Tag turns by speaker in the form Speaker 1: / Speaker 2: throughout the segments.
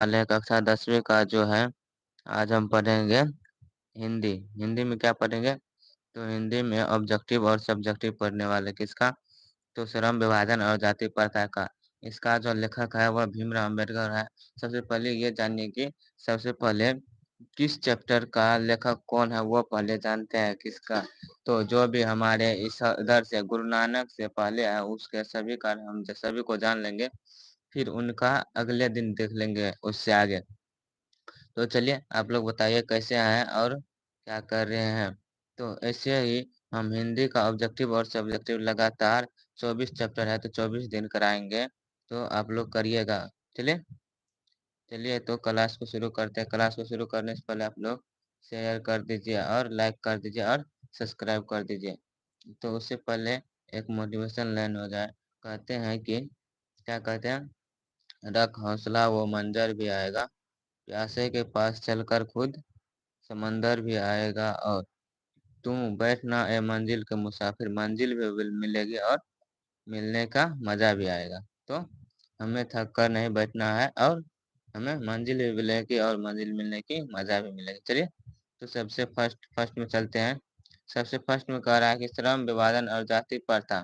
Speaker 1: वाले कक्षा 10वीं का जो है आज हम पढ़ेंगे हिंदी। हिंदी में क्या पढ़ेंगे? तो हिंदी में ऑब्जेक्टिव और सब्जेक्टिव पढ़ने वाले किसका? तो श्रम विभाजन और जाति प्रथा का। इसका जो लेखक है वह भीमराव अम्बेडकर है। सबसे पहले ये जानिए कि सबसे पहले किस चैप्टर का लेखक कौन है, वो पहले जानते हैं किसका? तो जो भी हमारे इस इधर से गुरु नानक से पहले है उसके सभी का हम सभी को जान लेंगे, फिर उनका अगले दिन देख लेंगे उससे आगे। तो चलिए आप लोग बताइए कैसे हैं और क्या कर रहे हैं। तो ऐसे ही हम हिंदी का ऑब्जेक्टिव और सब्जेक्टिव लगातार 24 चैप्टर है तो 24 दिन कराएंगे, तो आप लोग करिएगा। चलिए चलिए तो क्लास को शुरू करते हैं। क्लास को शुरू करने से पहले आप लोग शेयर कर दीजिए और लाइक कर दीजिए और सब्सक्राइब कर दीजिए। तो उससे पहले एक मोटिवेशन लाइन हो जाए। कहते हैं कि क्या कहते हैं, रख हौसला वो मंजर भी आएगा, प्यासे के पास चलकर खुद समंदर भी आएगा, और तुम बैठना ए मंजिल के मुसाफिर, मंजिल भी मिलेगी और मिलने का मजा भी आएगा। तो हमें थक कर नहीं बैठना है और हमें मंजिल भी मिलेगी और मंजिल मिलने की मजा भी मिलेगी। चलिए तो सबसे फर्स्ट फर्स्ट में चलते हैं। सबसे फर्स्ट में कह रहा है कि श्रम विभाजन और जाति प्रथा।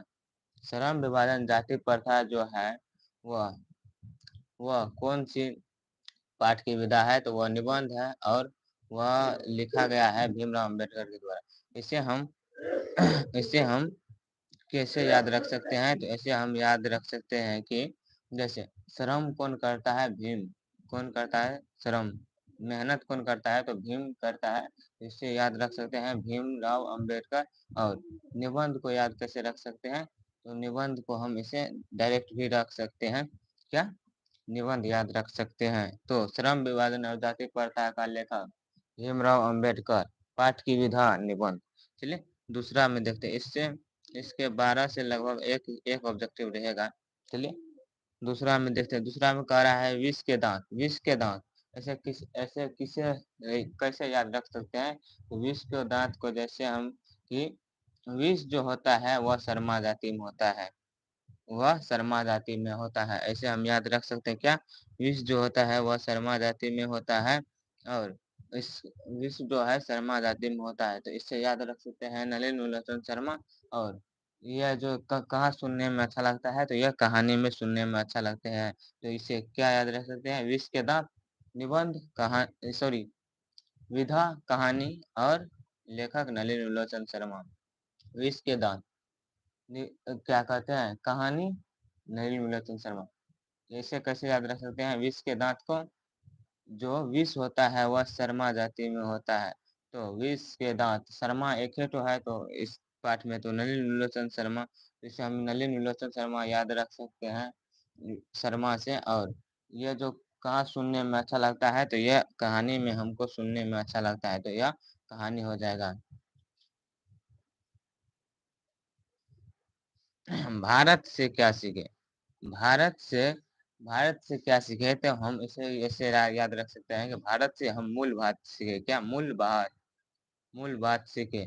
Speaker 1: श्रम विभाजन जाति प्रथा जो है वह वह कौन सी पाठ की विधा है? तो वह निबंध है और वह लिखा गया है भीमराव अम्बेडकर के द्वारा। इसे हम इसे हम कैसे याद रख सकते हैं? तो ऐसे हम याद रख सकते हैं कि जैसे श्रम कौन करता है? भीम। कौन करता है श्रम? मेहनत कौन करता है? तो भीम करता है। इससे याद रख सकते हैं भीमराव अम्बेडकर। और निबंध को याद कैसे रख सकते हैं? तो निबंध को हम इसे डायरेक्ट भी रख सकते हैं। क्या? निबंध याद रख सकते हैं। तो श्रम विभाजन और जाति प्रथा का लेखक भीमराव अम्बेडकर, पाठ की विधा निबंध। चलिए दूसरा में देखते हैं। इससे इसके 12 से लगभग एक एक ऑब्जेक्टिव रहेगा। चलिए दूसरा में देखते हैं। दूसरा में कह रहा है विष के दांत। विष के दांत ऐसे किसे कैसे याद रख सकते हैं? तो विष के दांत को जैसे हम कि विष जो होता है वह शर्मा जाति में होता है, वह शर्मा जाति में होता है। ऐसे हम याद रख सकते हैं। क्या? विष जो होता है वह शर्मा जाति में होता है और इस विष जो है शर्मा जाति में होता है। तो इससे याद रख सकते हैं नलिन विलोचन शर्मा। और यह जो कहाँ सुनने में अच्छा लगता है? तो यह कहानी में सुनने में अच्छा लगते हैं। तो इसे क्या याद रख सकते हैं? विष के दांत, निबंध, कहानी, सॉरी, विधा, कहानी और लेखक नलिन विलोचन शर्मा। विष के दांत क्या कहते हैं? कहानी नलिन विलोचन शर्मा। इसे कैसे याद रख सकते हैं? विष के दांत को, जो विष होता है वह शर्मा जाति में होता है। तो विष के दांत, शर्मा एक ही तो है, तो इस पाठ में तो नलिन विलोचन शर्मा, इसे हम नलिन विलोचन शर्मा याद रख सकते हैं शर्मा से। और यह जो कहाँ सुनने में अच्छा लगता है? तो यह कहानी में हमको सुनने में अच्छा लगता है, तो यह कहानी हो जाएगा। भारत से क्या सीखे? भारत से भारत से क्या सीखे? तो हम इसे ऐसे याद रख सकते हैं कि भारत से हम मूल बात सीखे। क्या? मूल बात सीखे।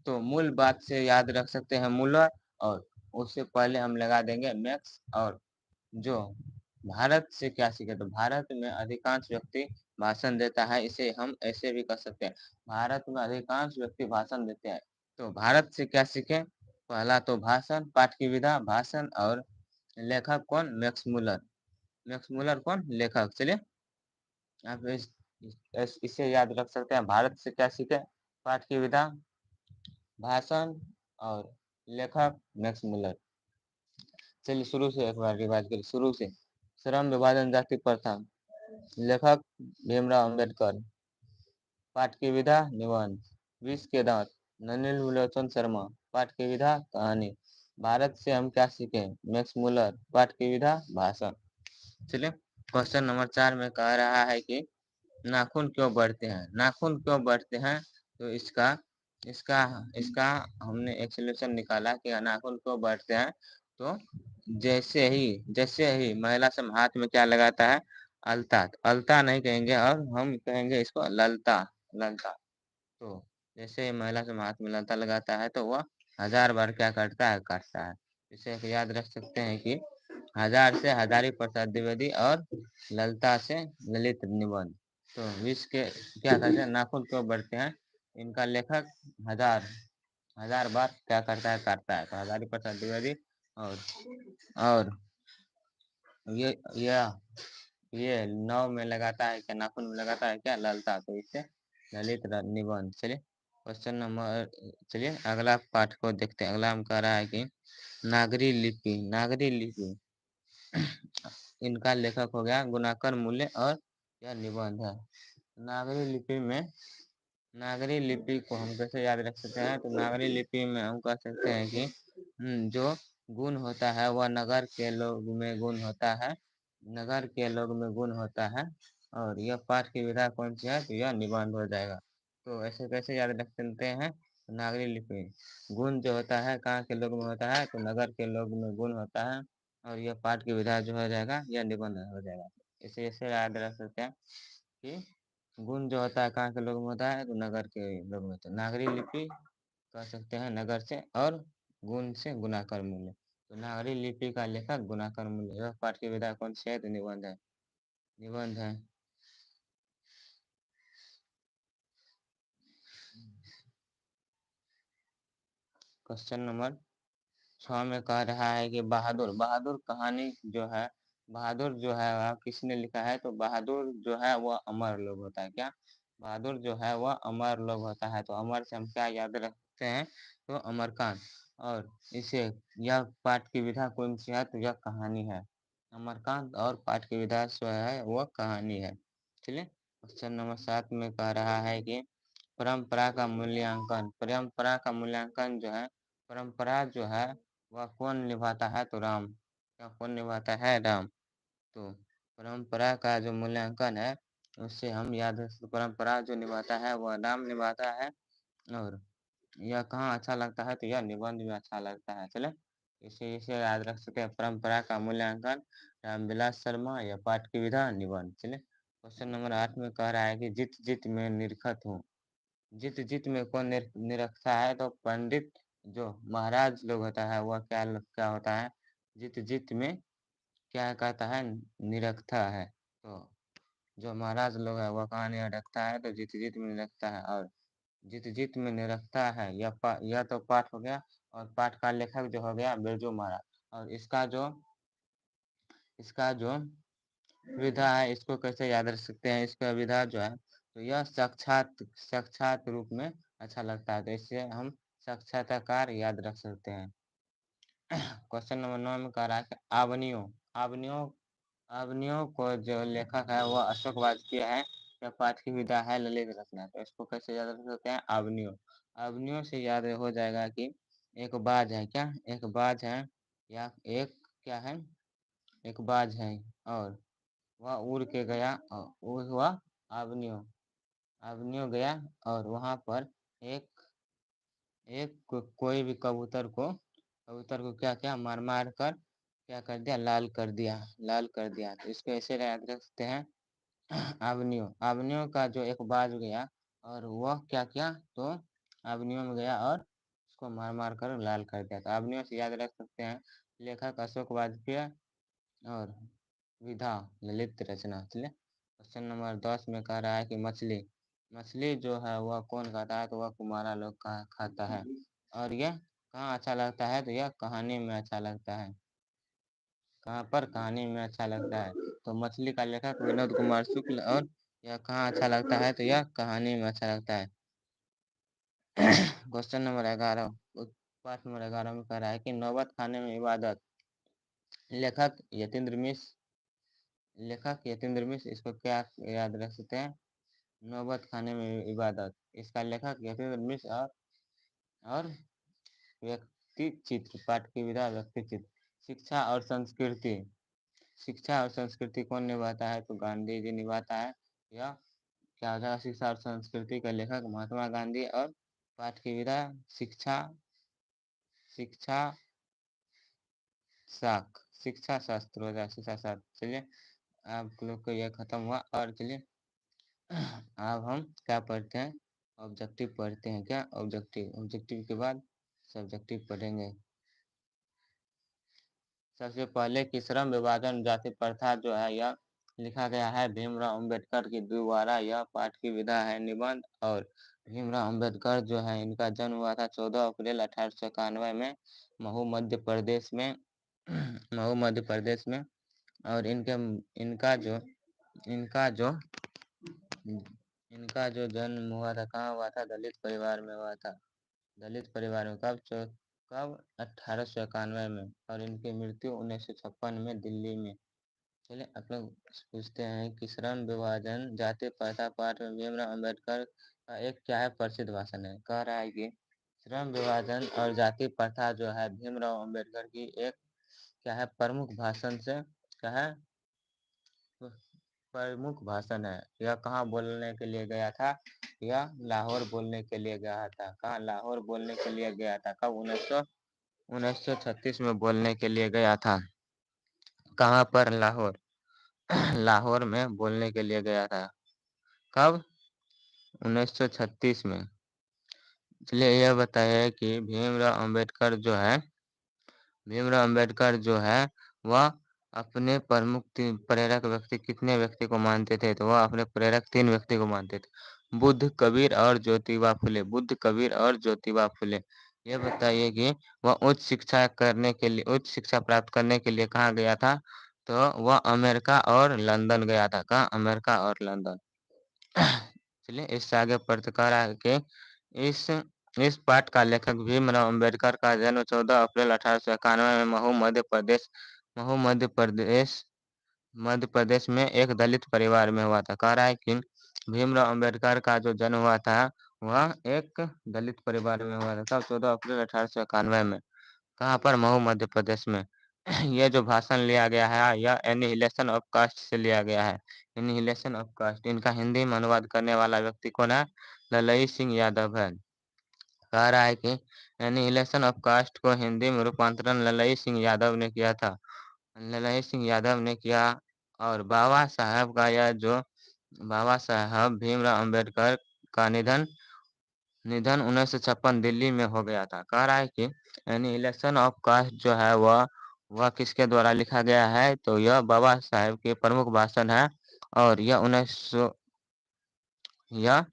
Speaker 1: तो मूल बात से याद रख सकते हैं मूलर, और उससे पहले हम लगा देंगे मैक्स। और जो भारत से क्या सीखे? तो भारत में अधिकांश व्यक्ति भाषण देता है। इसे हम ऐसे भी कर सकते हैं, भारत में अधिकांश व्यक्ति भाषण देते हैं। तो भारत से क्या सीखे? पहला तो भाषण, पाठ की विधा, भाषण। और लेखक कौन? Max Muller. मैक्स मुलर कौन? लेखक। चलिए आप इसे याद रख सकते हैं। भारत से क्या सीखे? पाठ की विधा, भाषण और लेखक मैक्स मुलर। चलिए शुरू से एक बार रिवाइज करिए, शुरू से। श्रम विभाजन जाति प्रथा, लेखक भीमराव अम्बेडकर, पाठ की विधा निबंध, विष के दांत नलिन विलोचन शर्मा, पाठ की विधा कहानी, भारत से हम क्या सीखे? मैक्स मुलर, पाठ की विधा भाषण। चलिए क्वेश्चन नंबर 4 में कह रहा है कि नाखून क्यों बढ़ते हैं? नाखून क्यों बढ़ते हैं? तो इसका इसका इसका हमने एक सोल्यूशन निकाला कि नाखून क्यों बढ़ते हैं। तो जैसे ही महिला सब हाथ में क्या लगाता है? अलता। अलता नहीं कहेंगे और हम कहेंगे इसको ललता। ललता। तो जैसे ही महिला सब हाथ में ललता लगाता है तो वह 1000 बार क्या करता है? काटता है। इसे याद रख सकते हैं कि हजार से हजारी प्रसाद द्विवेदी और ललिता से ललित निबंध। तो विष के क्या करते हैं, नाखून क्यों बढ़ते हैं, इनका लेखक हजार हजार बार क्या करता है, काटता है। तो हजारी प्रसाद द्विवेदी और ये ये नौ में लगाता है क्या, नाखून में लगाता है क्या, ललता, तो इससे ललित निबंध। चलिए क्वेश्चन नंबर, चलिए अगला पाठ को देखते हैं। अगला हम कह रहा है कि नागरी लिपि, नागरी लिपि इनका लेखक हो गया गुणाकर मूल्य और यह निबंध है। नागरी लिपि में, नागरी लिपि को हम कैसे याद रख सकते हैं, तो नागरी लिपि में हम कह सकते हैं कि जो गुण होता है वह नगर के लोग में गुण होता है, नगर के लोग में गुण होता है। और यह पाठ की विधा कौन सी है, तो यह निबंध हो जाएगा। तो ऐसे कैसे याद रख सकते हैं, नागरी लिपि गुण जो होता है कहाँ के लोग में होता है, तो नगर के लोग में गुण होता है। और यह पाठ की विधा जो हो जाएगा यह निबंध हो जाएगा। इसे ऐसे याद रख सकते हैं कि गुण जो होता है कहाँ के लोग में होता है, तो नगर के लोग में। तो नागरी लिपि कह सकते हैं नगर से, और गुण से गुणाकर मूल्य। तो नागरी लिपि का लेखक गुणाकर मूल्य। यह पाठ की विधा कौन सी है, तो निबंध है, निबंध है। क्वेश्चन नंबर 6 में कह रहा है कि बहादुर, बहादुर कहानी जो है, बहादुर जो है वह किसने लिखा है, तो बहादुर जो है वह अमर लोग होता है। क्या, बहादुर जो है वह अमर लोग होता है। तो अमर से हम क्या याद रखते हैं, तो अमरकांत। और इसे, यह पाठ की विधा कौन सी है, तो यह कहानी है। अमरकांत और पाठ की विधा जो है वह कहानी है। चलिए क्वेश्चन नंबर 7 में कह रहा है कि परंपरा का मूल्यांकन, परंपरा का मूल्यांकन जो है, परंपरा जो है वह कौन निभाता है, तो राम। क्या कौन निभाता है, राम। तो परंपरा का जो मूल्यांकन है उससे हम याद रख, परंपरा जो निभाता है वह राम निभाता है। और यह कहाँ अच्छा लगता है, तो यह निबंध में अच्छा लगता है। चले इसे इसे याद रख सकते हैं, परंपरा का मूल्यांकन रामविलास शर्मा, या पाठ की विधा निबंध। चले क्वेश्चन नंबर 8 में कह रहा है कि जित जित में निरखत हूँ, जित जित में कौन निरखता है, तो पंडित जो महाराज लोग होता है वह क्या क्या होता है, जित जित में क्या कहता है, निरखता है। तो जो महाराज लोग है वह कहाँ निरखता है, तो जित जित में निरखता है। और जित जित में निरखता है, यह तो पाठ हो गया। और पाठ का लेखक जो हो गया बिरजू महाराज। और इसका जो विधा है, इसको कैसे याद रख सकते हैं, इसका विधा जो है, तो यह साक्षात साक्षात रूप में अच्छा लगता है। तो इससे हम साक्षात्कार याद रख सकते हैं। क्वेश्चन नंबर 9 में कह रहा है कि आवनियों, आवनियों, आवनियों को जो लेखक है वह अशोक वाजपेयी है, या पाठ की विधा है ललित रत्ना। तो इसको कैसे याद रख सकते हैं, आवनियों, आवनियों से याद हो जाएगा कि एक बाज है। क्या, एक बाज है, या एक क्या है, एक बाज है। और वह उड़ के गया, और हुआ आवनियों, आवनियों गया। और वहां पर एक एक कोई भी कबूतर को क्या क्या मार मार कर क्या कर दिया, लाल कर दिया, लाल कर दिया। तो इसको ऐसे याद रख सकते हैं, आवनियों, आवनियों का जो एक बाज गया और वह क्या किया, तो आवनियों में गया और उसको मार मार कर लाल कर दिया। तो आवनियों से याद रख सकते हैं लेखक अशोक वाजपेयी, और विधा ललित रचना। चलिए क्वेश्चन नंबर 10 में कह रहा है कि मछली, मछली जो है वह कौन खाता है, तो वह कुम्हारा लोग खाता है। और यह कहाँ अच्छा लगता है, तो यह कहानी में अच्छा लगता है। कहाँ पर, कहानी में अच्छा लगता है। तो मछली का लेखक विनोद कुमार शुक्ल। और यह कहाँ अच्छा लगता है, तो यह कहानी में अच्छा लगता है। क्वेश्चन नंबर 11, पाठ नंबर 11 में कह रहा है कि नौबत खाने में इबादत, लेखक यतीन्द्र मिश्र, लेखक यतीन्द्र मिश्र। इसको क्या याद रख सकते हैं, नौबत खाने में इबादत। इसका लेखक यतीन्द्र मिश्र। और व्यक्ति चित्र, पाठ की विधा व्यक्ति चित्र। शिक्षा और संस्कृति, शिक्षा और संस्कृति कौन निभाता है, तो गांधी जी निभाता है। या क्या होता है, शिक्षा और संस्कृति का लेखक महात्मा गांधी। और पाठ की विधा शिक्षा, शिक्षा शास्त्र, शिक्षा शास्त्र हो जाए, शिक्षा शास्त्र। चलिए आप लोग को यह खत्म हुआ। और चलिए अब हम क्या पढ़ते हैं, ऑब्जेक्टिव पढ़ते हैं। क्या, ऑब्जेक्टिव, ऑब्जेक्टिव के बाद सब्जेक्टिव पढ़ेंगे। सबसे पहले कि श्रम विभाजन जाति प्रथा जो है यह लिखा गया है भीमराव अंबेडकर के द्वारा। यह पाठ की विधा है निबंध। और भीमराव अंबेडकर जो है इनका जन्म हुआ था 14 अप्रैल 1891 में महू मध्य प्रदेश में महू मध्य प्रदेश में। और इनका जो इनका जो इनका जो जन्म हुआ था कहाँ हुआ था? दलित परिवार में हुआ था। दलित परिवार में कब 1891 में। और इनकी मृत्यु 1956 में दिल्ली में। चलिए आप लोग पूछते हैं कि श्रम विभाजन जाति प्रथा पाठ में भीमराव अंबेडकर का एक क्या है प्रसिद्ध भाषण है? कह रहा है कि श्रम विभाजन और जाति प्रथा जो है भीमराव अंबेडकर की एक क्या है प्रमुख भाषण से क्या है प्रमुख भाषण है। यह कहाँ बोलने के लिए गया था? यह लाहौर बोलने के लिए गया था। कहाँ? लाहौर बोलने के लिए गया था। कब? 1936 में बोलने के लिए गया था। कहाँ पर? लाहौर लाहौर में बोलने के लिए गया था। कब? 1936 में। चलिए यह बताइए कि भीमराव अंबेडकर जो है वह अपने प्रमुख प्रेरक व्यक्ति कितने व्यक्ति को मानते थे? तो वह अपने प्रेरक 3 व्यक्ति को मानते थे, बुद्ध, कबीर और ज्योतिबा फुले। बुद्ध, कबीर और ज्योतिबा फुले। ये बताइए कि वह उच्च शिक्षा प्राप्त करने के लिए कहाँ गया था? तो वह अमेरिका और लंदन गया था। कहाँ? अमेरिका और लंदन। चलिए इससे आगे पत्रकार के इस इस पाठ का लेखक भीमराव अंबेडकर का जन्म 14 अप्रैल 1891 में मध्य प्रदेश में एक दलित परिवार में हुआ था। कह रहा है कि भीमराव अंबेडकर का जो जन्म हुआ था वह एक दलित परिवार में हुआ था। तब 14 अप्रैल 1891 में। कहाँ पर? महू मध्य प्रदेश में। ये जो भाषण लिया गया है यह एनिहिलेशन ऑफ कास्ट से लिया गया है। Annihilation of caste. इनका हिंदी में अनुवाद करने वाला व्यक्ति कौन है? ललई सिंह यादव है। कह रहा है कि एनिहिलेशन ऑफ कास्ट को हिंदी में रूपांतरण ललई सिंह यादव ने किया था। ललई सिंह यादव ने किया। और बाबा साहब भीमराव अंबेडकर का निधन 1956 दिल्ली में हो गया था। कह रहा है कि एनिहिलेशन ऑफ कास्ट जो है वह किसके द्वारा लिखा गया है? तो यह बाबा साहेब के प्रमुख भाषण है। और यह 1900 यह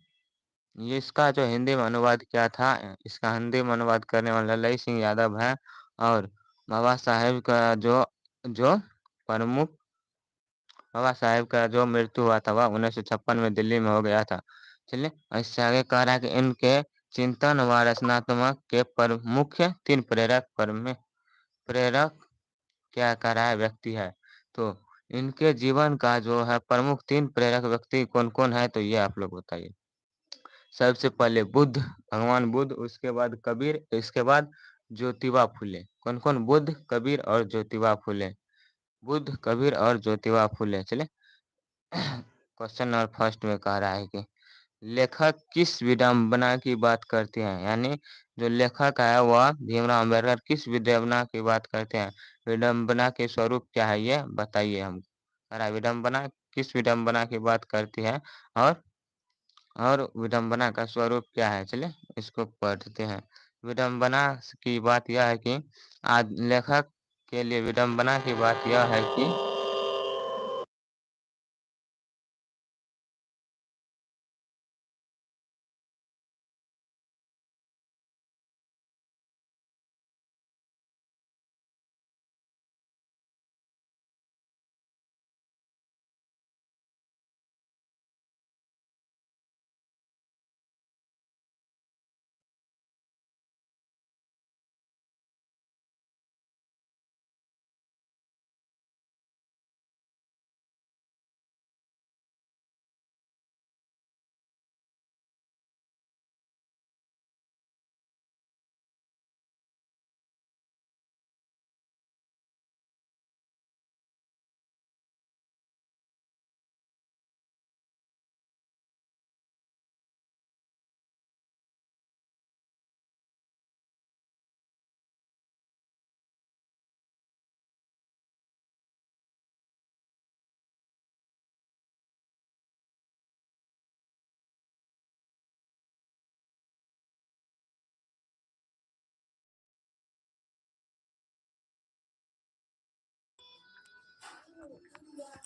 Speaker 1: ये इसका जो हिंदी में अनुवाद किया था इसका हिंदी में अनुवाद करने वाला ललई सिंह यादव है। और बाबा साहेब का जो प्रमुख बाबा साहेब का जो मृत्यु हुआ था वह 1956 में दिल्ली में हो गया था। चलिए इससे आगे कह रहा है कि इनके चिंतन व रचनात्मक के मुख्य 3 प्रेरक क्या कह रहा है व्यक्ति है? तो इनके जीवन का जो है प्रमुख 3 प्रेरक व्यक्ति कौन-कौन है? तो ये आप लोग बताइए। सबसे पहले भगवान बुद्ध, उसके बाद कबीर, इसके बाद ज्योतिबा फुले। कौन-कौन? बुद्ध, कबीर और ज्योतिबा फुले। बुद्ध, कबीर और ज्योतिबा फुले। चलिए क्वेश्चन नंबर फर्स्ट में कह रहा है कि लेखक किस विडंबना की बात करते हैं? यानी जो लेखक है वह भीमराव अम्बेडकर किस विडंबना की बात करते हैं? विडंबना के स्वरूप क्या है ये बताइए हम। कह रहा है विडंबना किस विडंबना की बात करती है? और विडंबना का स्वरूप क्या है? चलिए इसको पढ़ते हैं। विडंबना की बात यह है कि आज लेखक के लिए विडंबना की बात यह है कि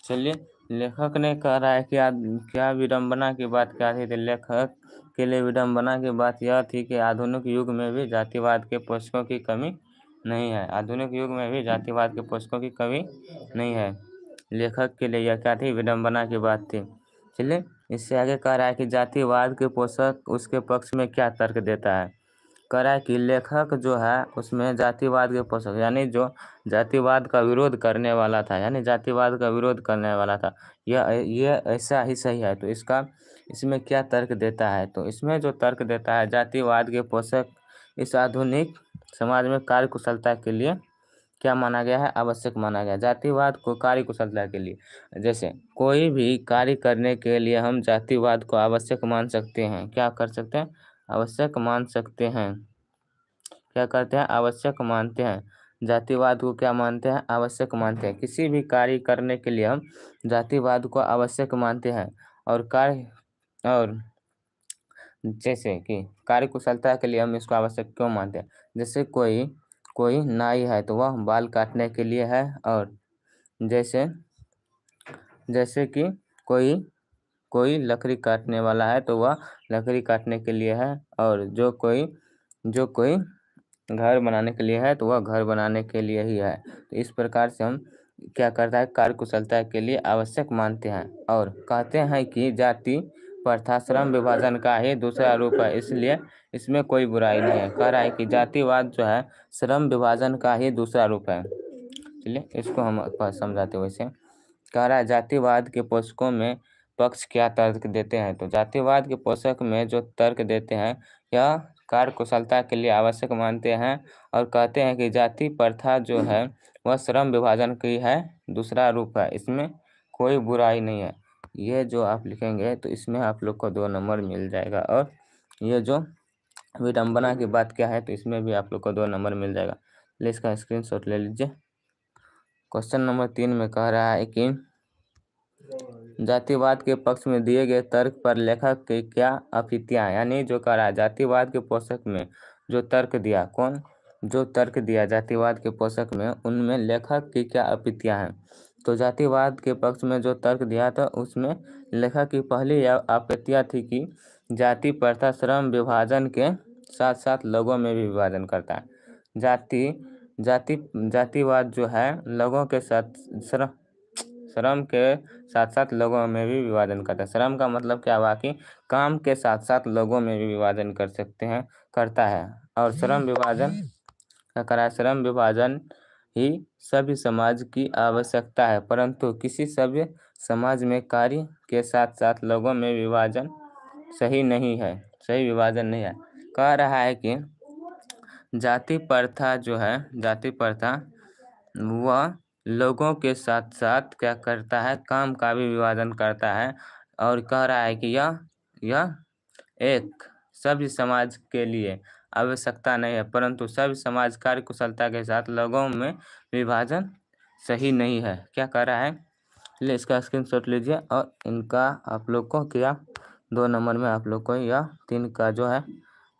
Speaker 1: चलिए, लेखक ने कह रहा है कि क्या विडंबना की बात क्या थी। तो लेखक के लिए विडंबना की बात यह थी कि आधुनिक युग में भी जातिवाद के पोषकों की कमी नहीं है। आधुनिक युग में भी जातिवाद के पोषकों की कमी नहीं है। लेखक के लिए यह क्या थी, विडंबना की बात थी। चलिए, इससे आगे कह रहा है कि जातिवाद के पोषक उसके पक्ष में क्या तर्क देता है। कह रहा है कि लेखक जो है उसमें जातिवाद के पोषक यानी जो जातिवाद का विरोध करने वाला था, यानी जातिवाद का विरोध करने वाला था, ये ऐसा ही सही है। तो इसमें क्या तर्क देता है। तो इसमें जो तर्क देता है, जातिवाद के पोषक इस आधुनिक समाज में कार्यकुशलता के लिए क्या माना गया है, आवश्यक माना गया। जातिवाद को कार्यकुशलता के लिए, जैसे कोई भी कार्य करने के लिए हम जातिवाद को आवश्यक मान सकते हैं। क्या कर सकते हैं, आवश्यक मान सकते हैं। क्या करते हैं, आवश्यक मानते हैं। जातिवाद को क्या मानते हैं, आवश्यक मानते हैं। किसी भी कार्य करने के लिए हम जातिवाद को आवश्यक मानते हैं। और जैसे कि कार्यकुशलता के लिए हम इसको आवश्यक क्यों मानते हैं। जैसे कोई कोई नाई है तो वह बाल काटने के लिए है, और जैसे जैसे कि कोई कोई लकड़ी काटने वाला है तो वह लकड़ी काटने के लिए है, और जो कोई घर बनाने के लिए है तो वह घर बनाने के लिए ही है। तो इस प्रकार से हम क्या करता है, कार्यकुशलता के लिए आवश्यक मानते हैं। और कहते हैं कि जाति प्रथा श्रम विभाजन का ही दूसरा रूप है, इसलिए इसमें कोई बुराई नहीं है। कह रहा है कि जातिवाद जो है श्रम विभाजन का ही दूसरा रूप है। चलिए, इसको हम समझाते हैं। वैसे कह रहा है जातिवाद के पोषकों में पक्ष क्या तर्क देते हैं। तो जातिवाद के पोषक में जो तर्क देते हैं, यह कार्यकुशलता के लिए आवश्यक मानते हैं, और कहते हैं कि जाति प्रथा जो है वह श्रम विभाजन की है दूसरा रूप है, इसमें कोई बुराई नहीं है। ये जो आप लिखेंगे तो इसमें आप लोग को 2 नंबर मिल जाएगा। और ये जो विडंबना की बात क्या है, तो इसमें भी आप लोग को 2 नंबर मिल जाएगा। ले इसका स्क्रीनशॉट ले लीजिए। क्वेश्चन नंबर 3 में कह रहा है कि जातिवाद के पक्ष में दिए गए तर्क पर लेखक की क्या आपत्तियां, यानी जो कह रहा है जातिवाद के पोषक में जो तर्क दिया, जो तर्क दिया जातिवाद के पोषक में, उनमें लेखक की क्या आपत्तियां हैं। तो जातिवाद के पक्ष में जो तर्क दिया था उसमें लेखक की पहली आपत्तियां थी कि जाति प्रथा श्रम विभाजन के साथ साथ लोगों में भी विभाजन करता है। जातिवाद जो है लोगों के साथ श्रम के साथ साथ लोगों में भी विभाजन करता है। श्रम का मतलब क्या हुआ कि काम के साथ साथ लोगों में भी विभाजन करता है। और श्रम विभाजन क्या करा है, श्रम विभाजन ही सभ्य समाज की आवश्यकता है, परंतु किसी सभ्य समाज में कार्य के साथ साथ लोगों में विभाजन सही नहीं है, सही विभाजन नहीं है। कह रहा है कि जाति प्रथा जो है, जाति प्रथा वह लोगों के साथ साथ क्या करता है, काम का भी विभाजन करता है। और कह रहा है कि यह एक सभ्य समाज के लिए आवश्यकता नहीं है, परंतु सभ्य समाज कार्यकुशलता के साथ लोगों में विभाजन सही नहीं है। क्या कह रहा है, ले इसका स्क्रीनशॉट लीजिए। और इनका आप लोग को क्या 2 नंबर में आप लोग को यह 3 का जो है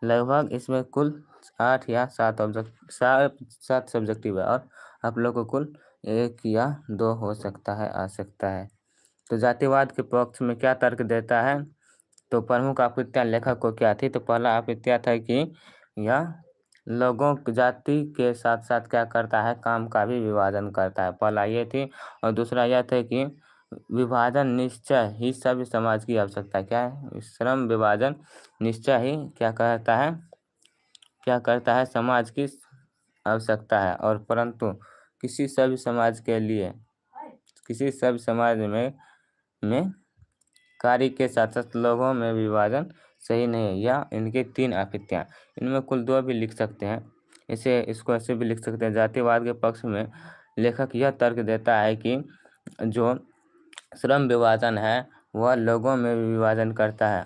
Speaker 1: लगभग इसमें कुल 8 या 7 सब्जेक्टिव है, और आप लोग को कुल 1 या 2 हो सकता है, आ सकता है। तो जातिवाद के पक्ष में क्या तर्क देता है। तो प्रमुख आपत्तियां लेखक को क्या थी। तो पहला आपत्तियां था कि यह लोगों की जाति के साथ साथ क्या करता है, काम का भी विभाजन करता है, पहला ये थी। और दूसरा यह था कि विभाजन निश्चय ही सभ्य समाज की आवश्यकता क्या है, श्रम विभाजन निश्चय ही क्या करता है समाज की आवश्यकता है। और परंतु किसी सभ्य समाज के लिए, किसी सभ्य समाज में कार्य के साथ साथ लोगों में विभाजन सही नहीं है। या इनके 3 आपत्तियां, इनमें कुल 2 भी लिख सकते हैं। इसको ऐसे भी लिख सकते हैं। जातिवाद के पक्ष में लेखक यह तर्क देता है कि जो श्रम विभाजन है वह लोगों में विभाजन करता है,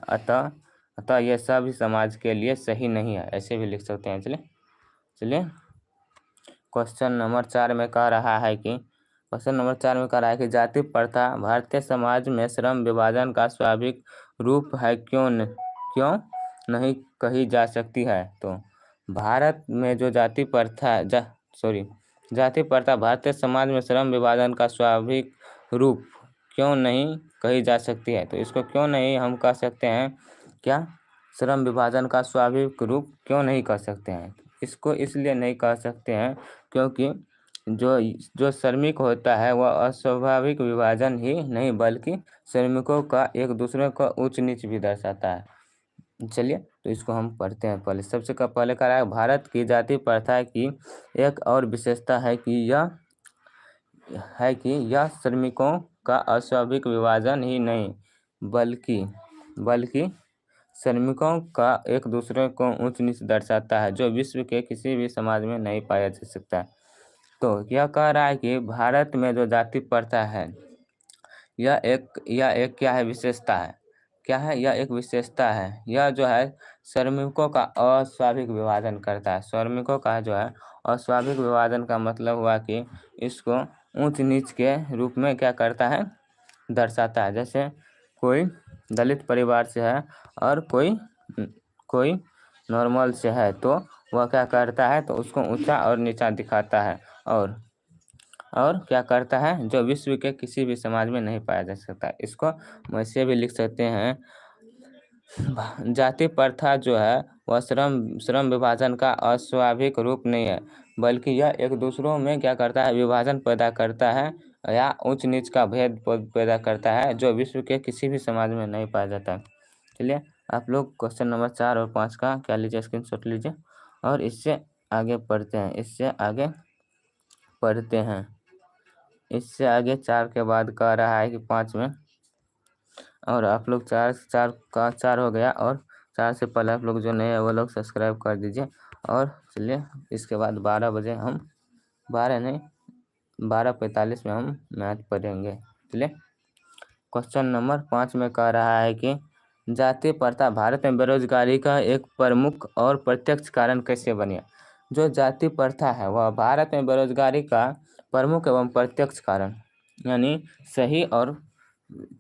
Speaker 1: अतः यह सभी समाज के लिए सही नहीं है, ऐसे भी लिख सकते हैं। चलिए क्वेश्चन नंबर 4 में कह रहा है कि जाति प्रथा भारतीय समाज में श्रम विभाजन का स्वाभाविक रूप है, क्यों नहीं कही जा सकती है। तो भारत में जो जाति प्रथा भारतीय समाज में श्रम विभाजन का स्वाभाविक रूप क्यों नहीं कही जा सकती है? तो इसको क्यों नहीं हम कह सकते हैं, क्या श्रम विभाजन का स्वाभाविक रूप क्यों नहीं कह सकते हैं? इसको इसलिए नहीं कह सकते हैं क्योंकि जो जो श्रमिक होता है वह अस्वाभाविक विभाजन ही नहीं बल्कि श्रमिकों का एक दूसरे का उच्च नीच भी दर्शाता है। चलिए तो इसको हम पढ़ते हैं। पहले सबसे पहले कह रहा है, भारत की जाति प्रथा की एक और विशेषता है कि यह श्रमिकों का अस्वाभाविक विभाजन ही नहीं बल्कि श्रमिकों का एक दूसरे को ऊंच नीच दर्शाता है, जो विश्व के किसी भी समाज में नहीं पाया जा सकता। तो यह कह रहा है कि भारत में जो जाति प्रथा है यह एक क्या है, विशेषता है। क्या है? यह एक विशेषता है। यह जो है श्रमिकों का अस्वाभाविक विभाजन करता है। श्रमिकों का जो है अस्वाभाविक विभाजन का मतलब हुआ कि इसको ऊंच नीच के रूप में क्या करता है, दर्शाता है। जैसे कोई दलित परिवार से है और कोई नॉर्मल से है, तो वह क्या करता है, तो उसको ऊंचा और नीचा दिखाता है। और क्या करता है, जो विश्व के किसी भी समाज में नहीं पाया जा सकता। इसको वैसे भी लिख सकते हैं, जाति प्रथा जो है वह श्रम विभाजन का अस्वाभाविक रूप नहीं है, बल्कि यह एक दूसरों में क्या करता है, विभाजन पैदा करता है या उच्च नीच का भेद पैदा करता है, जो विश्व के किसी भी समाज में नहीं पाया जाता। चलिए आप लोग क्वेश्चन नंबर 4 और 5 का क्या लीजिए, स्क्रीनशॉट लीजिए और इससे आगे पढ़ते हैं। इससे आगे 4 के बाद कह रहा है कि 5 में, और आप लोग 4 हो गया, और 4 से पहले आप लोग जो नए हैं वो लोग सब्सक्राइब कर दीजिए। और चलिए इसके बाद 12 बजे हम 12:45 में हम मैथ पढ़ेंगे। चलिए क्वेश्चन नंबर 5 में कह रहा है कि जाति प्रथा भारत में बेरोजगारी का एक प्रमुख और प्रत्यक्ष कारण कैसे बनी? जो जाति प्रथा है वह भारत में बेरोजगारी का प्रमुख एवं प्रत्यक्ष कारण, यानी सही और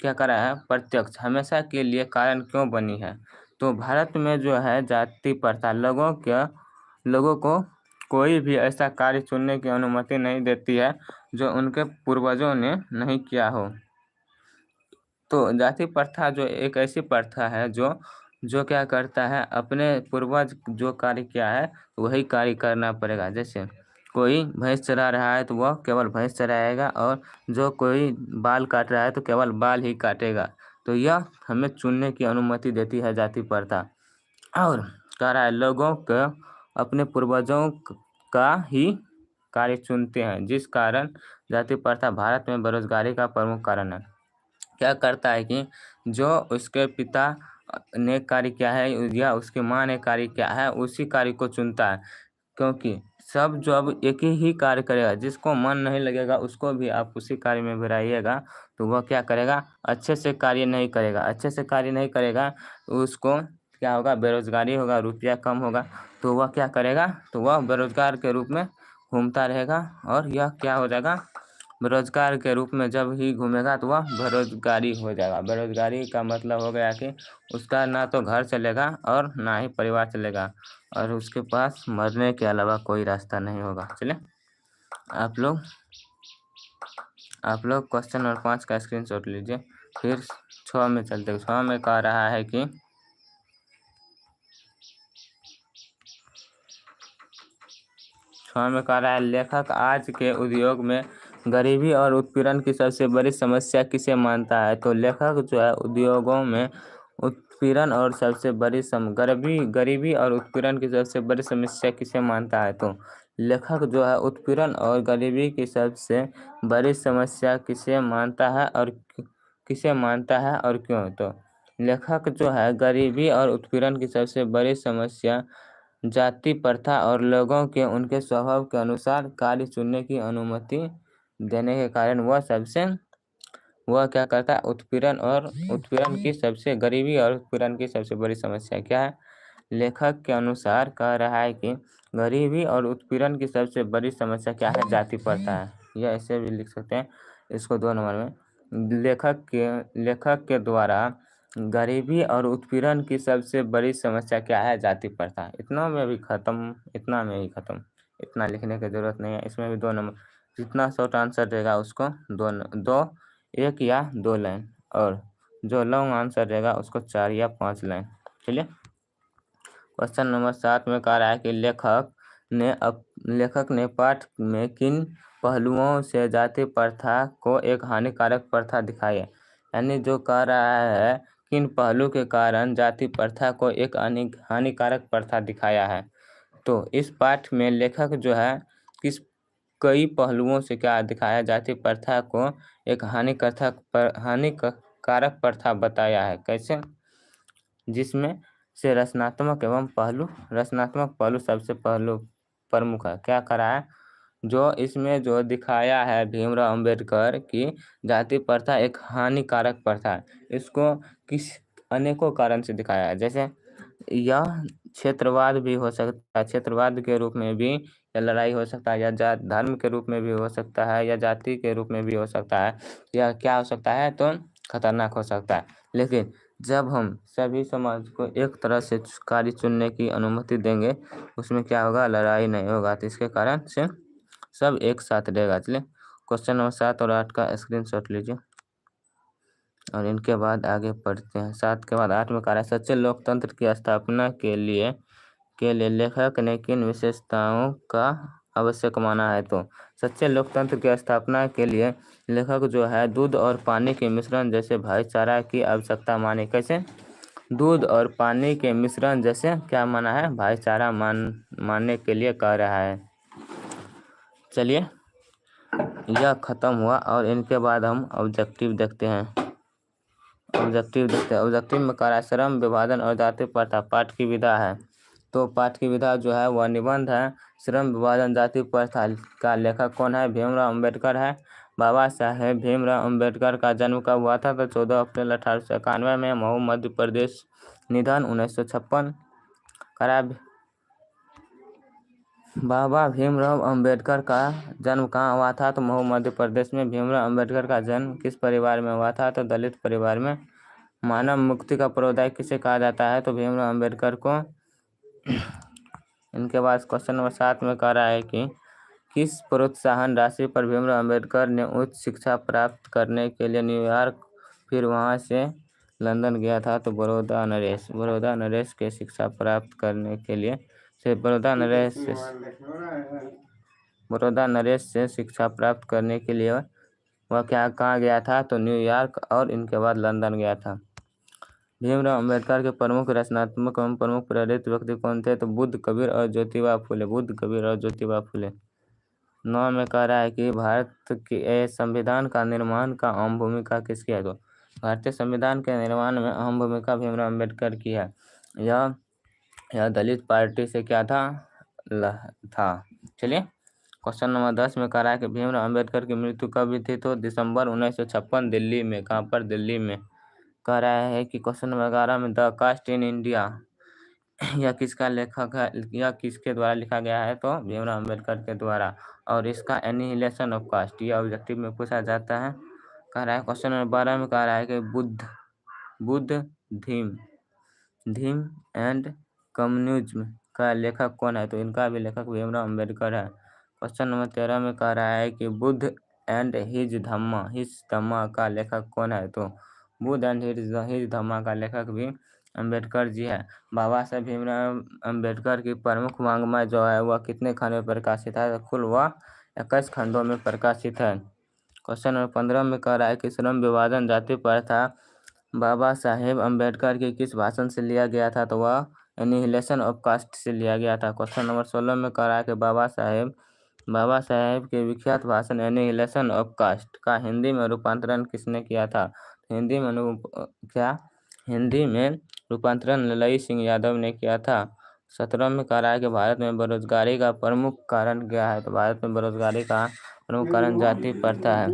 Speaker 1: क्या कर रहा है, प्रत्यक्ष, हमेशा के लिए कारण क्यों बनी है? तो भारत में जो है जाति प्रथा लोगों को कोई भी ऐसा कार्य चुनने की अनुमति नहीं देती है जो उनके पूर्वजों ने नहीं किया हो। तो जाति प्रथा जो एक ऐसी प्रथा है जो क्या करता है, अपने पूर्वज जो कार्य किया है वही कार्य करना पड़ेगा। जैसे कोई भैंस चरा रहा है तो वह केवल भैंस चराएगा, और जो कोई बाल काट रहा है तो केवल बाल ही काटेगा। तो यह हमें चुनने की अनुमति देती है जाति प्रथा। और कह रहा है लोगों को अपने पूर्वजों का ही कार्य चुनते हैं, जिस कारण जाति प्रथा भारत में बेरोजगारी का प्रमुख कारण है। क्या करता है कि जो उसके पिता ने कार्य किया है या उसकी माँ ने कार्य किया है उसी कार्य को चुनता है, क्योंकि सब जो अब एक ही कार्य करेगा, जिसको मन नहीं लगेगा उसको भी आप उसी कार्य में भिड़ाइएगा तो वह क्या करेगा, अच्छे से कार्य नहीं करेगा, उसको क्या होगा, बेरोजगारी होगा, रुपया कम होगा, तो वह क्या करेगा, तो वह बेरोजगार के रूप में घूमता रहेगा। और यह क्या हो जाएगा, बेरोजगार के रूप में जब ही घूमेगा तो वह बेरोजगारी हो जाएगा। बेरोजगारी का मतलब हो गया कि उसका ना तो घर चलेगा और ना ही परिवार चलेगा, और उसके पास मरने के अलावा कोई रास्ता नहीं होगा। चलिए आप लोग क्वेश्चन नंबर 5 का स्क्रीनशॉट लीजिए। फिर 6 में चलते हैं। 6 में कह रहा है कि लेखक आज के उद्योग में गरीबी और उत्पीड़न की सबसे बड़ी समस्या किसे मानता है? तो लेखक जो है उद्योगों में उत्पीड़न और सबसे बड़ी गरीबी और उत्पीड़न की सबसे बड़ी समस्या किसे मानता है? तो लेखक जो है उत्पीड़न और गरीबी की सबसे बड़ी समस्या किसे मानता है और क्यों? तो लेखक जो है गरीबी और उत्पीड़न की सबसे बड़ी समस्या जाति प्रथा और लोगों के उनके स्वभाव के अनुसार कार्य चुनने की अनुमति देने के कारण वह क्या करता है, गरीबी और उत्पीड़न की सबसे बड़ी समस्या क्या है? लेखक के अनुसार कह रहा है कि गरीबी और उत्पीड़न की सबसे बड़ी समस्या क्या है, जाति प्रथा है। यह ऐसे भी लिख सकते हैं इसको 2 नंबर में। लेखक के द्वारा गरीबी और उत्पीड़न की सबसे बड़ी समस्या क्या है, जाति प्रथा। इतना में ही ख़त्म। इतना लिखने की ज़रूरत नहीं है। इसमें भी 2 नंबर, जितना शॉर्ट आंसर देगा उसको 2 1 या 2 लाइन, और जो लॉन्ग आंसर रहेगा उसको 4 या 5 लाइन। चलिए क्वेश्चन नंबर 7 में कह रहा है कि लेखक ने पाठ में किन पहलुओं से जाति प्रथा को एक हानिकारक प्रथा दिखाई है। यानी जो कह रहा है किन पहलू के कारण जाति प्रथा को एक हानिकारक प्रथा दिखाया है। तो इस पाठ में लेखक जो है किस कई पहलुओं से क्या दिखाया, जाति प्रथा को एक हानिकारक प्रथा बताया है। कैसे? जिसमें से रचनात्मक पहलू सबसे प्रमुख है। क्या करा है? जो इसमें जो दिखाया है भीमराव अंबेडकर की जाति प्रथा एक हानिकारक प्रथा है, इसको किस अनेकों कारण से दिखाया है। जैसे यह क्षेत्रवाद भी हो सकता है, क्षेत्रवाद के रूप में भी या लड़ाई हो सकता है, या धर्म के रूप में भी हो सकता है, या जाति के रूप में भी हो सकता है, या क्या हो सकता है तो खतरनाक हो सकता है। लेकिन जब हम सभी समाज को एक तरह से कार्य चुनने की अनुमति देंगे, उसमें क्या होगा, लड़ाई नहीं होगा। तो इसके कारण से सब एक साथ रहेगा। चलिए क्वेश्चन नंबर 7 और 8 का स्क्रीनशॉट लीजिए और इनके बाद आगे पढ़ते हैं। 7 के बाद 8 में कह रहा है सच्चे लोकतंत्र की स्थापना के लिए लेखक ने किन विशेषताओं का आवश्यक माना है। तो सच्चे लोकतंत्र की स्थापना के लिए लेखक जो है दूध और पानी के मिश्रण जैसे भाईचारा की आवश्यकता मानी। कैसे? दूध और पानी के मिश्रण जैसे क्या माना है, भाईचारा मानने के लिए कह रहा है। चलिए यह खत्म हुआ और इनके बाद हम ऑब्जेक्टिव देखते हैं। ऑब्जेक्टिव में कह रहा है श्रम विभाजन और जाति प्रथा पाठ की विधा है। तो पाठ की विधा जो है वह निबंध है। श्रम विभाजन जाति प्रथा का लेखक कौन है? भीमराव अंबेडकर है। बाबा साहेब भीमराव अंबेडकर का जन्म कब हुआ था? तो 14 अप्रैल 1891 में, महू मध्य प्रदेश। निधन 1956। करा बाबा भीमराव अंबेडकर का जन्म कहाँ हुआ था? तो महू मध्य प्रदेश में। भीमराव अंबेडकर का जन्म किस परिवार में हुआ था? तो दलित परिवार में। मानव मुक्ति का प्रोदाय किसे कहा जाता है? तो भीमराव अंबेडकर को। इनके बाद क्वेश्चन नंबर 7 में कह रहा है कि किस प्रोत्साहन राशि पर भीमराव अंबेडकर ने उच्च शिक्षा प्राप्त करने के लिए न्यूयॉर्क फिर वहां से लंदन गया था? तो बड़ौदा नरेश के शिक्षा प्राप्त करने के लिए से बड़ौदा नरेश से शिक्षा प्राप्त करने के लिए वह कहाँ गया था? तो न्यूयॉर्क और इनके बाद लंदन गया था। भीमराव अंबेडकर के प्रमुख रचनात्मक एवं प्रमुख प्रेरित व्यक्ति कौन थे? तो बुद्ध, कबीर और ज्योतिबा फुले। 9 में कह रहा है कि भारत के संविधान का निर्माण का अहम भूमिका किसकी है? तो भारतीय संविधान के निर्माण में अहम भूमिका भीमराव अंबेडकर की है। यह दलित पार्टी से क्या था। चलिए क्वेश्चन नंबर 10 में कह रहा है कि भीमराव अंबेडकर की मृत्यु कब हुई थी? तो दिसंबर 1956 दिल्ली में। कहाँ पर? दिल्ली में। कह रहा है कि क्वेश्चन नंबर 11 में द कास्ट इन इंडिया यह किसका लेखक है, यह किसके द्वारा लिखा गया है? तो भीमराव अंबेडकर के द्वारा। और इसका एनिहिलेशन ऑफ कास्ट यह ऑब्जेक्टिव में पूछा जाता है। कह रहा है क्वेश्चन नंबर 12 में कह रहा है कि बुद्ध धीम एंड कम्युनिज्म का लेखक कौन है? तो इनका भी लेखक भीमराव अंबेडकर है। क्वेश्चन नंबर 13 में कह रहा है कि बुद्ध एंड हिज धम्मा का लेखक कौन है? तो बुद्ध एंड हिज धम्मा का लेखक भी अंबेडकर जी है। बाबा साहेब भीमराव अंबेडकर की प्रमुख वाङ्मय जो है वह कितने खंड में प्रकाशित है? तो कुल वह 21 खंडों में प्रकाशित है। क्वेश्चन नंबर 15 में कह रहा है कि श्रम विभाजन जाति प्रथा बाबा साहेब अंबेडकर के किस भाषण से लिया गया था? तो वह एनिहिलेशन ऑफ कास्ट से लिया गया था। क्वेश्चन नंबर 16 में कह रहा है कि बाबा साहेब के विख्यात भाषण एनिहिलेशन ऑफ कास्ट का हिंदी में रूपांतरण किसने किया था? हिंदी में रूपांतरण ललई सिंह यादव ने किया था। 17 में कह रहा है कि भारत में बेरोजगारी का प्रमुख कारण क्या है? तो भारत में बेरोजगारी का प्रमुख कारण जाति प्रथा है।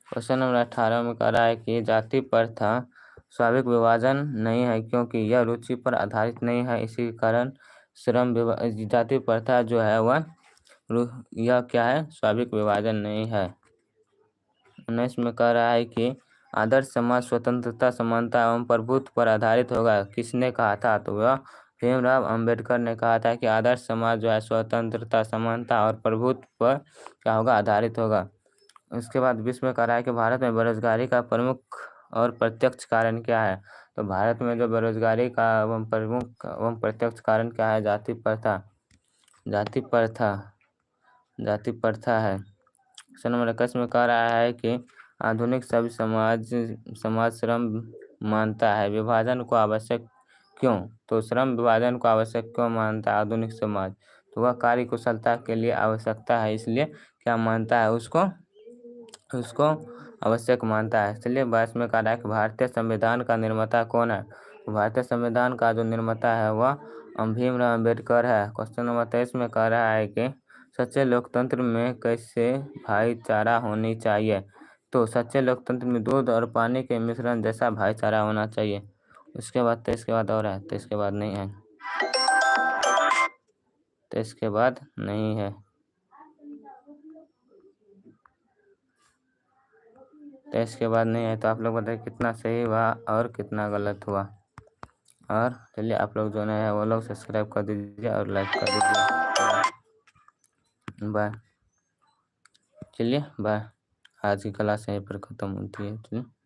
Speaker 1: क्वेश्चन नंबर 18 में कह रहा है कि जाति प्रथा स्वाभाविक विभाजन नहीं है क्योंकि यह रुचि पर आधारित नहीं है, इसी कारण जाति प्रथा जो है वह यह क्या है? स्वाभाविक विभाजन नहीं है। 19 में कह रहा है कि आदर्श समाज स्वतंत्रता, समानता एवं प्रभुत्व पर आधारित होगा, किसने कहा था? तो वह भीमराव अंबेडकर ने कहा था कि आदर्श समाज जो है स्वतंत्रता, समानता और प्रभुत्व पर क्या होगा? आधारित होगा। उसके बाद 20 में कह रहा है कि भारत में बेरोजगारी का प्रमुख और प्रत्यक्ष कारण क्या है। तो भारत में जो बेरोजगारी का एवं प्रमुख एवं प्रत्यक्ष कारण क्या है, जाति प्रथा, जाति प्रथा, जाति प्रथा है। क्वेश्चन नंबर 21 में कह रहा है कि आधुनिक सभ्य समाज श्रम मानता है, विभाजन को आवश्यक क्यों। तो श्रम विभाजन को आवश्यक क्यों मानता है आधुनिक समाज। तो वह कार्य कुशलता के लिए आवश्यकता है, इसलिए क्या मानता है, उसको उसको आवश्यक मानता है। चलिए 22 में कह रहा है कि भारतीय संविधान का निर्माता कौन है। भारतीय संविधान का जो निर्माता है वह भीमराव अम्बेडकर है। क्वेश्चन नंबर 23 में कह रहा है कि सच्चे लोकतंत्र में कैसे भाईचारा होनी चाहिए। तो सच्चे लोकतंत्र में दूध और पानी के मिश्रण जैसा भाईचारा होना चाहिए। उसके बाद 23 के बाद और है, 23 के बाद नहीं है, 23 के बाद नहीं है, 23 के बाद नहीं है। तो आप लोग बताइए कितना सही हुआ और कितना गलत हुआ। और चलिए आप लोग जो नए हैं वो लोग सब्सक्राइब कर दीजिए और लाइक कर दीजिए। बाय। चलिए बाय। आज की क्लास यहीं पर ख़त्म होती है। चलिए।